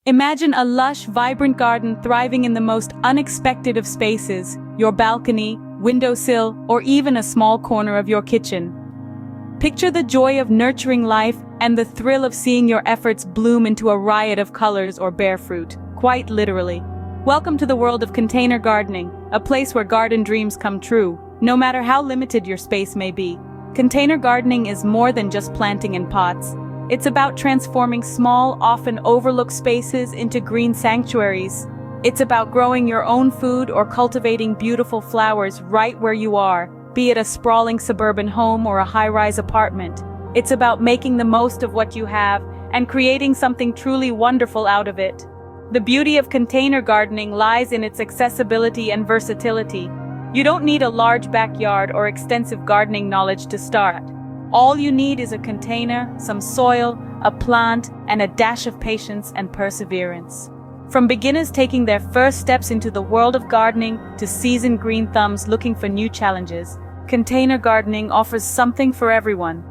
Imagine a lush, vibrant garden thriving in the most unexpected of spaces, your balcony, windowsill, or even a small corner of your kitchen. Picture the joy of nurturing life and the thrill of seeing your efforts bloom into a riot of colors or bear fruit, quite literally. Welcome to the world of container gardening, a place where garden dreams come true, no matter how limited your space may be. Container gardening is more than just planting in pots. It's about transforming small, often overlooked spaces into green sanctuaries. It's about growing your own food or cultivating beautiful flowers right where you are, be it a sprawling suburban home or a high-rise apartment. It's about making the most of what you have and creating something truly wonderful out of it. The beauty of container gardening lies in its accessibility and versatility. You don't need a large backyard or extensive gardening knowledge to start. All you need is a container, some soil, a plant, and a dash of patience and perseverance. From beginners taking their first steps into the world of gardening to seasoned green thumbs looking for new challenges, container gardening offers something for everyone.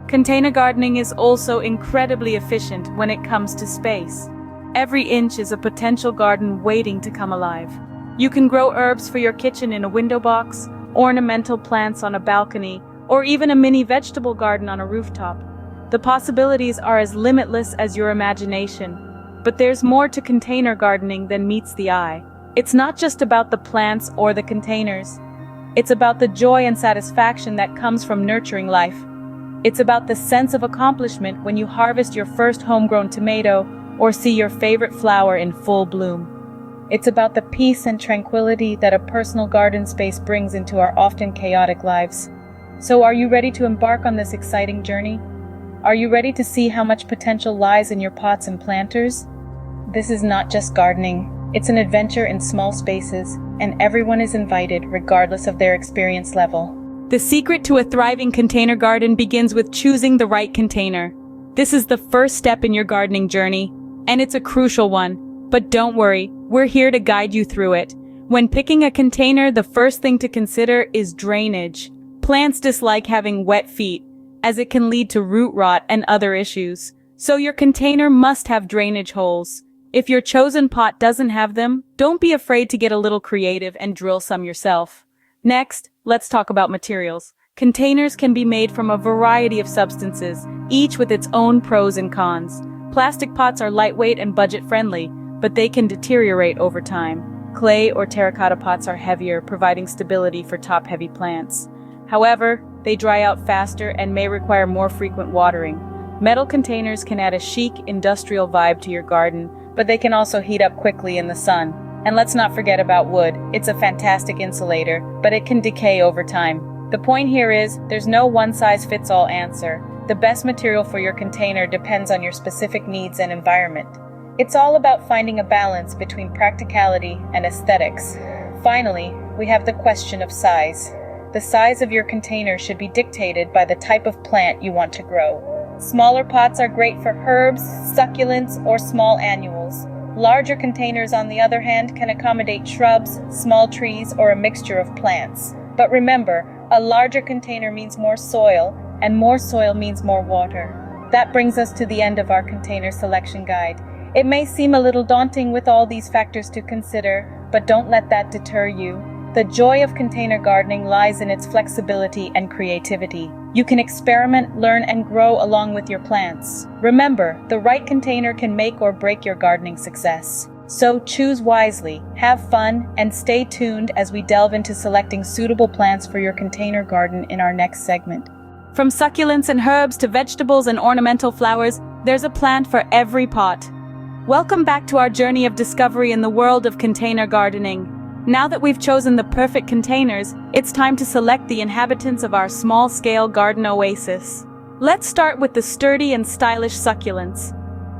Container gardening is also incredibly efficient when it comes to space. Every inch is a potential garden waiting to come alive. You can grow herbs for your kitchen in a window box, ornamental plants on a balcony, or even a mini vegetable garden on a rooftop. The possibilities are as limitless as your imagination. But there's more to container gardening than meets the eye. It's not just about the plants or the containers. It's about the joy and satisfaction that comes from nurturing life. It's about the sense of accomplishment when you harvest your first homegrown tomato or see your favorite flower in full bloom. It's about the peace and tranquility that a personal garden space brings into our often chaotic lives. So are you ready to embark on this exciting journey? Are you ready to see how much potential lies in your pots and planters? This is not just gardening. It's an adventure in small spaces, and everyone is invited regardless of their experience level. The secret to a thriving container garden begins with choosing the right container. This is the first step in your gardening journey, and it's a crucial one. But don't worry, we're here to guide you through it. When picking a container, the first thing to consider is drainage. Plants dislike having wet feet, as it can lead to root rot and other issues. So your container must have drainage holes. If your chosen pot doesn't have them, don't be afraid to get a little creative and drill some yourself. Next, let's talk about materials. Containers can be made from a variety of substances, each with its own pros and cons. Plastic pots are lightweight and budget-friendly, but they can deteriorate over time. Clay or terracotta pots are heavier, providing stability for top-heavy plants. However, they dry out faster and may require more frequent watering. Metal containers can add a chic, industrial vibe to your garden, but they can also heat up quickly in the sun. And let's not forget about wood. It's a fantastic insulator, but it can decay over time. The point here is, there's no one-size-fits-all answer. The best material for your container depends on your specific needs and environment. It's all about finding a balance between practicality and aesthetics. Finally, we have the question of size. The size of your container should be dictated by the type of plant you want to grow. Smaller pots are great for herbs, succulents, or small annuals. Larger containers, on the other hand, can accommodate shrubs, small trees, or a mixture of plants. But remember, a larger container means more soil, and more soil means more water. That brings us to the end of our container selection guide. It may seem a little daunting with all these factors to consider, but don't let that deter you. The joy of container gardening lies in its flexibility and creativity. You can experiment, learn, and grow along with your plants. Remember, the right container can make or break your gardening success. So choose wisely, have fun, and stay tuned as we delve into selecting suitable plants for your container garden in our next segment. From succulents and herbs to vegetables and ornamental flowers, there's a plant for every pot. Welcome back to our journey of discovery in the world of container gardening. Now that we've chosen the perfect containers, it's time to select the inhabitants of our small-scale garden oasis. Let's start with the sturdy and stylish succulents.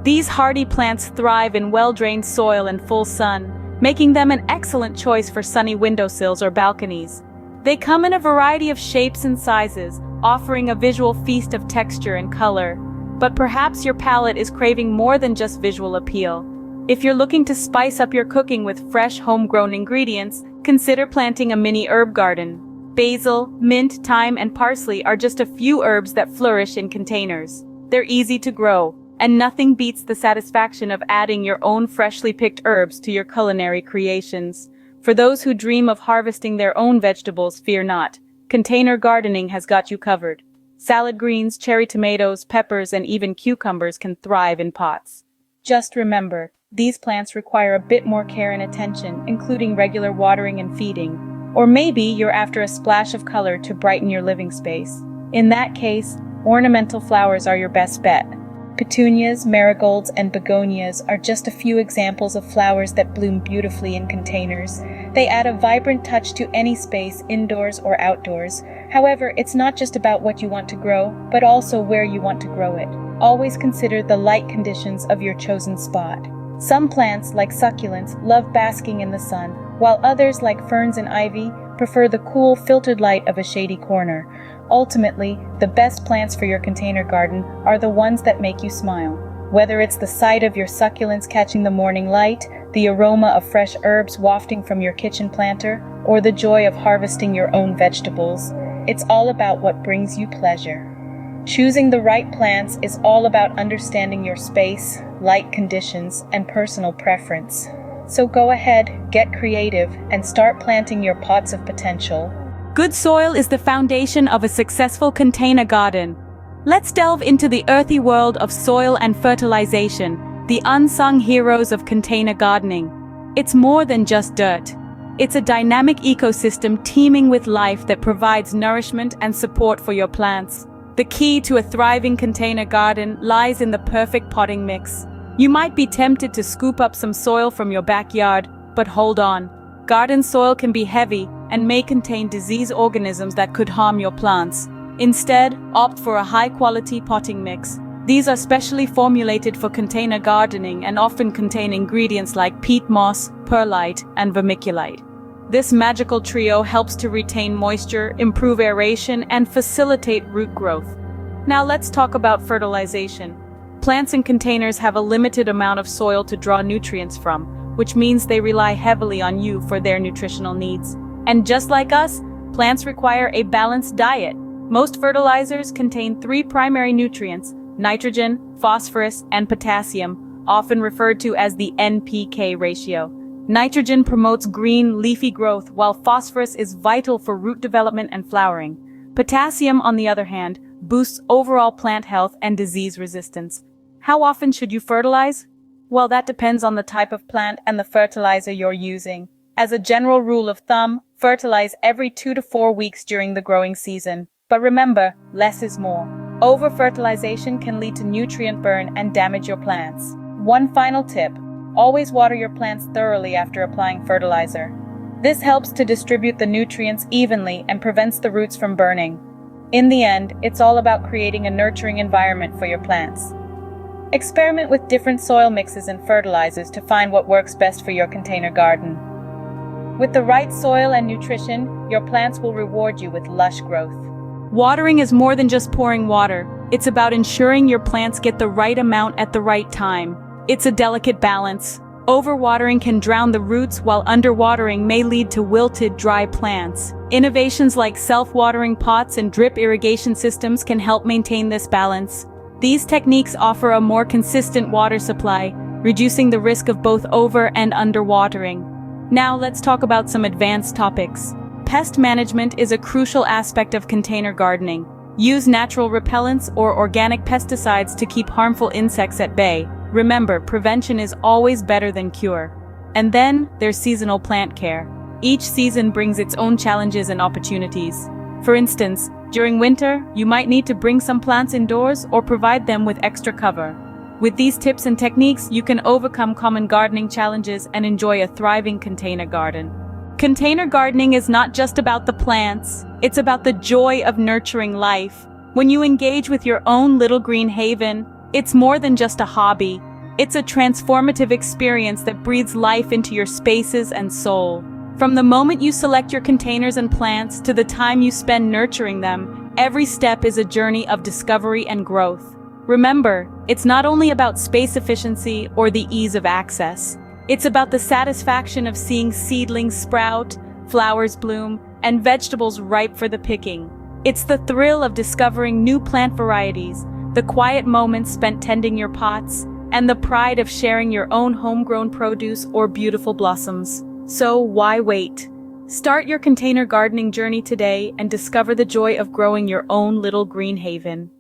These hardy plants thrive in well-drained soil and full sun, making them an excellent choice for sunny windowsills or balconies. They come in a variety of shapes and sizes, offering a visual feast of texture and color. But perhaps your palate is craving more than just visual appeal. If you're looking to spice up your cooking with fresh, homegrown ingredients, consider planting a mini herb garden. Basil, mint, thyme, and parsley are just a few herbs that flourish in containers. They're easy to grow, And nothing beats the satisfaction of adding your own freshly picked herbs to your culinary creations. For those who dream of harvesting their own vegetables, fear not. Container gardening has got you covered. Salad greens, cherry tomatoes, peppers, and even cucumbers can thrive in pots. Just remember, these plants require a bit more care and attention, including regular watering and feeding. Or maybe you're after a splash of color to brighten your living space. In that case, ornamental flowers are your best bet. Petunias, marigolds, and begonias are just a few examples of flowers that bloom beautifully in containers. They add a vibrant touch to any space, indoors or outdoors. However, it's not just about what you want to grow, but also where you want to grow it. Always consider the light conditions of your chosen spot. Some plants, like succulents, love basking in the sun, while others, like ferns and ivy, prefer the cool, filtered light of a shady corner. Ultimately, the best plants for your container garden are the ones that make you smile. Whether it's the sight of your succulents catching the morning light, the aroma of fresh herbs wafting from your kitchen planter, or the joy of harvesting your own vegetables, it's all about what brings you pleasure. Choosing the right plants is all about understanding your space, light conditions, and personal preference. So go ahead, get creative, and start planting your pots of potential. Good soil is the foundation of a successful container garden. Let's delve into the earthy world of soil and fertilization, the unsung heroes of container gardening. It's more than just dirt. It's a dynamic ecosystem teeming with life that provides nourishment and support for your plants. The key to a thriving container garden lies in the perfect potting mix. You might be tempted to scoop up some soil from your backyard, but hold on. Garden soil can be heavy and may contain disease organisms that could harm your plants. Instead, opt for a high-quality potting mix. These are specially formulated for container gardening and often contain ingredients like peat moss, perlite, and vermiculite. This magical trio helps to retain moisture, improve aeration, and facilitate root growth. Now let's talk about fertilization. Plants in containers have a limited amount of soil to draw nutrients from, which means they rely heavily on you for their nutritional needs. And just like us, plants require a balanced diet. Most fertilizers contain 3 primary nutrients: nitrogen, phosphorus, and potassium, often referred to as the NPK ratio. Nitrogen promotes green, leafy growth, while phosphorus is vital for root development and flowering. Potassium, on the other hand, boosts overall plant health and disease resistance. How often should you fertilize? Well, that depends on the type of plant and the fertilizer you're using. As a general rule of thumb, fertilize every 2 to 4 weeks during the growing season. But remember, less is more. Over-fertilization can lead to nutrient burn and damage your plants. One final tip: always water your plants thoroughly after applying fertilizer. This helps to distribute the nutrients evenly and prevents the roots from burning. In the end, it's all about creating a nurturing environment for your plants. Experiment with different soil mixes and fertilizers to find what works best for your container garden. With the right soil and nutrition, your plants will reward you with lush growth. Watering is more than just pouring water. It's about ensuring your plants get the right amount at the right time. It's a delicate balance. Overwatering can drown the roots, while underwatering may lead to wilted, dry plants. Innovations like self-watering pots and drip irrigation systems can help maintain this balance. These techniques offer a more consistent water supply, reducing the risk of both over- and underwatering. Now let's talk about some advanced topics. Pest management is a crucial aspect of container gardening. Use natural repellents or organic pesticides to keep harmful insects at bay. Remember, prevention is always better than cure. And then, there's seasonal plant care. Each season brings its own challenges and opportunities. For instance, during winter, you might need to bring some plants indoors or provide them with extra cover. With these tips and techniques, you can overcome common gardening challenges and enjoy a thriving container garden. Container gardening is not just about the plants, it's about the joy of nurturing life. When you engage with your own little green haven, it's more than just a hobby. It's a transformative experience that breathes life into your spaces and soul. From the moment you select your containers and plants to the time you spend nurturing them, every step is a journey of discovery and growth. Remember, it's not only about space efficiency or the ease of access. It's about the satisfaction of seeing seedlings sprout, flowers bloom, and vegetables ripe for the picking. It's the thrill of discovering new plant varieties, the quiet moments spent tending your pots, and the pride of sharing your own homegrown produce or beautiful blossoms. So why wait? Start your container gardening journey today and discover the joy of growing your own little green haven.